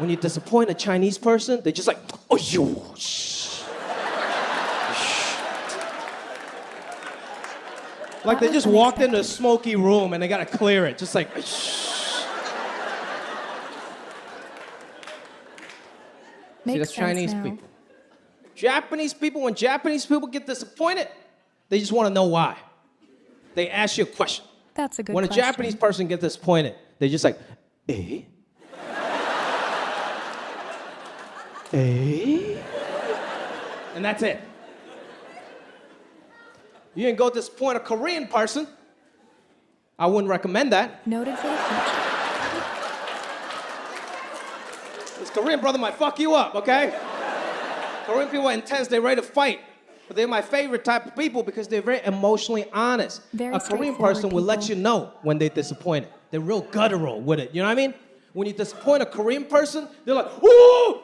When you disappoint a Chinese person, they're just like, oh, yo, shh. Like they just walked into a smoky room and they gotta clear it, just like, shh. See, that's Chinese people. Japanese people, when Japanese people get disappointed, they just want to know why. They ask you a question. That's a good question. When a Japanese person gets disappointed, they're just like, eh? Eh? And that's it. You can go disappoint a Korean person. I wouldn't recommend that. Noted for the future. This Korean brother might fuck you up, okay? Korean people are intense, they're ready to fight. But they're my favorite type of people because they're very emotionally honest. Very a Korean person will let you know when they're disappointed. They're real guttural with it, you know what I mean? When you disappoint a Korean person, they're like, ooh,